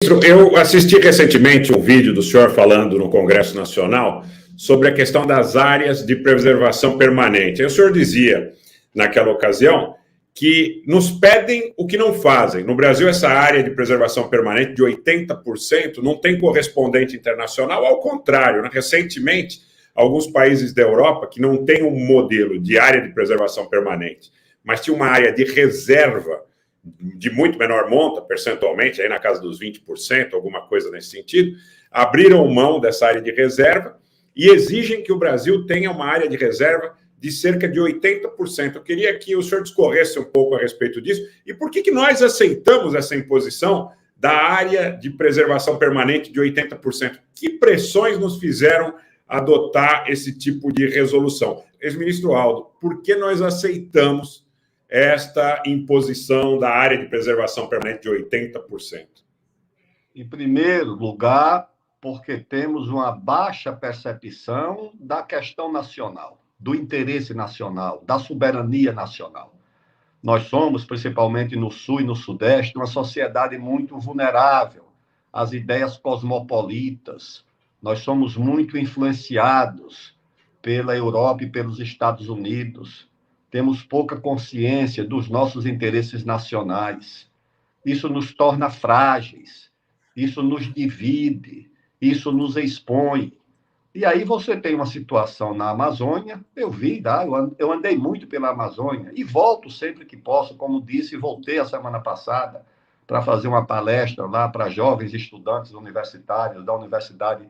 Eu assisti recentemente um vídeo do senhor falando no Congresso Nacional sobre a questão das áreas de preservação permanente. Aí o senhor dizia, naquela ocasião, que nos pedem o que não fazem. No Brasil, essa área de preservação permanente de 80% não tem correspondente internacional, ao contrário, né? Recentemente, alguns países da Europa que não têm um modelo de área de preservação permanente, mas tinha uma área de reserva de muito menor monta, percentualmente, aí na casa dos 20%, alguma coisa nesse sentido, abriram mão dessa área de reserva e exigem que o Brasil tenha uma área de reserva de cerca de 80%. Eu queria que o senhor discorresse um pouco a respeito disso. E por que nós aceitamos essa imposição da área de preservação permanente de 80%? Que pressões nos fizeram adotar esse tipo de resolução? Ex-ministro Aldo, por que nós aceitamos esta imposição da área de preservação permanente de 80%? Em primeiro lugar, porque temos uma baixa percepção da questão nacional, do interesse nacional, da soberania nacional. Nós somos, principalmente no Sul e no Sudeste, uma sociedade muito vulnerável às ideias cosmopolitas. Nós somos muito influenciados pela Europa e pelos Estados Unidos. Temos pouca consciência dos nossos interesses nacionais. Isso nos torna frágeis, isso nos divide, isso nos expõe. E aí você tem uma situação na Amazônia, eu andei muito pela Amazônia e volto sempre que posso, como disse, voltei a semana passada para fazer uma palestra lá para jovens estudantes universitários da Universidade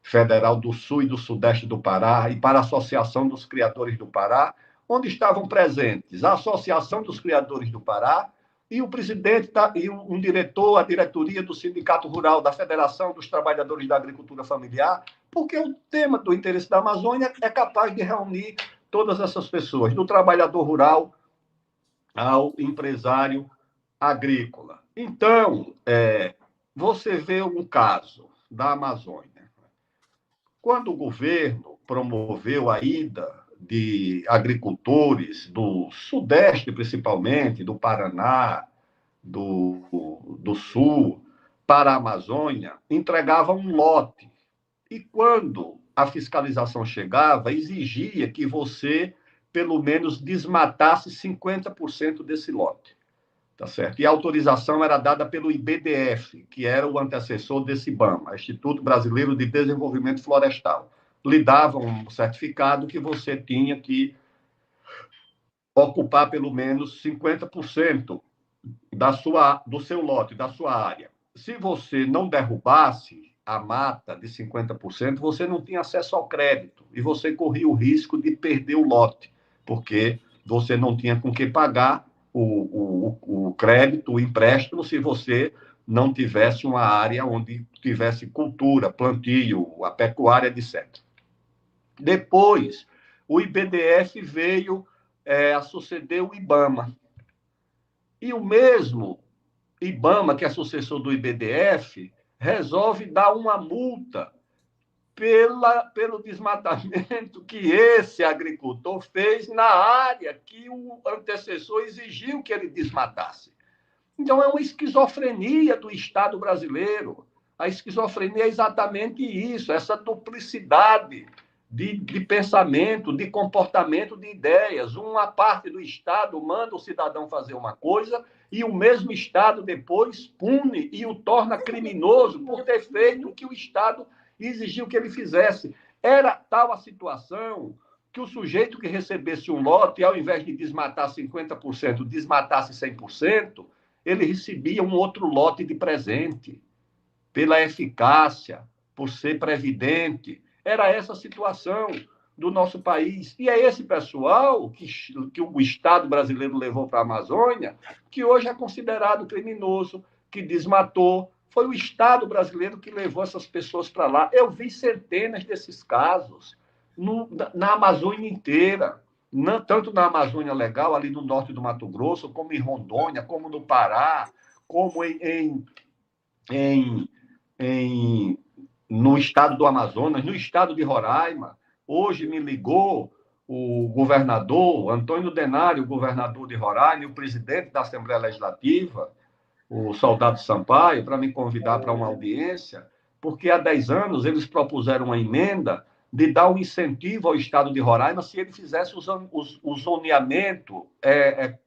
Federal do Sul e do Sudeste do Pará e para a Associação dos Criadores do Pará, onde estavam presentes a Associação dos Criadores do Pará e o presidente e um diretor, a diretoria do Sindicato Rural da Federação dos Trabalhadores da Agricultura Familiar, porque o tema do interesse da Amazônia é capaz de reunir todas essas pessoas, do trabalhador rural ao empresário agrícola. Então, você vê um caso da Amazônia. Quando o governo promoveu a ida de agricultores do Sudeste, principalmente, do Paraná, do Sul, para a Amazônia, entregava um lote. E quando a fiscalização chegava, exigia que você, pelo menos, desmatasse 50% desse lote. Tá certo? E a autorização era dada pelo IBDF, que era o antecessor desse IBAMA, Instituto Brasileiro de Desenvolvimento Florestal. Lhe dava um certificado que você tinha que ocupar pelo menos 50% do seu lote, da sua área. Se você não derrubasse a mata de 50%, você não tinha acesso ao crédito e você corria o risco de perder o lote, porque você não tinha com que pagar o crédito, o empréstimo, se você não tivesse uma área onde tivesse cultura, plantio, a pecuária, etc. Depois, o IBDF veio a suceder o IBAMA. E o mesmo IBAMA, que é sucessor do IBDF, resolve dar uma multa pelo desmatamento que esse agricultor fez na área que o antecessor exigiu que ele desmatasse. Então, é uma esquizofrenia do Estado brasileiro. A esquizofrenia é exatamente isso, essa duplicidade de pensamento, de comportamento, de ideias. Uma parte do Estado manda o cidadão fazer uma coisa e o mesmo Estado depois pune e o torna criminoso por ter feito o que o Estado exigiu que ele fizesse. Era tal a situação que o sujeito que recebesse um lote, ao invés de desmatar 50%, desmatasse 100%, ele recebia um outro lote de presente, pela eficácia, por ser previdente. Era essa a situação do nosso país. E é esse pessoal que o Estado brasileiro levou para a Amazônia, que hoje é considerado criminoso, que desmatou. Foi o Estado brasileiro que levou essas pessoas para lá. Eu vi centenas desses casos na Amazônia inteira, tanto na Amazônia Legal, ali no norte do Mato Grosso, como em Rondônia, como no Pará, como no estado do Amazonas, no estado de Roraima. Hoje me ligou o governador Antônio Denário, governador de Roraima, e o presidente da Assembleia Legislativa, o Soldado Sampaio para me convidar para uma audiência, porque há 10 anos eles propuseram uma emenda de dar um incentivo ao Estado de Roraima se ele fizesse o zoneamento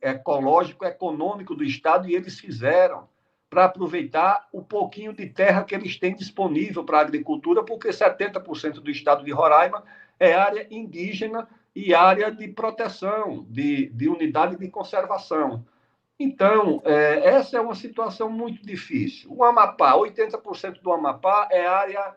ecológico, econômico do Estado, e eles fizeram, para aproveitar o pouquinho de terra que eles têm disponível para a agricultura, porque 70% do Estado de Roraima é área indígena e área de proteção, de unidade de conservação. Então, essa é uma situação muito difícil. O Amapá, 80% do Amapá é área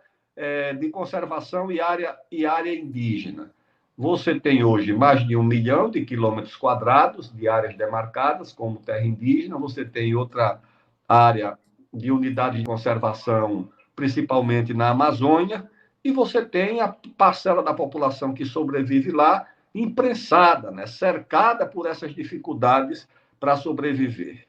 de conservação e área indígena. Você tem hoje mais de 1 milhão de quilômetros quadrados de áreas demarcadas como terra indígena, você tem outra área de unidade de conservação, principalmente na Amazônia, e você tem a parcela da população que sobrevive lá imprensada, né, cercada por essas dificuldades para sobreviver.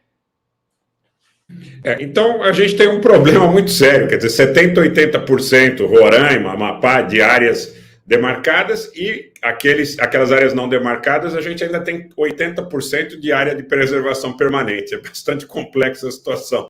Então, a gente tem um problema muito sério, quer dizer, 70%, 80% Roraima, Amapá, de áreas demarcadas, e aquelas áreas não demarcadas, a gente ainda tem 80% de área de preservação permanente. É bastante complexa a situação.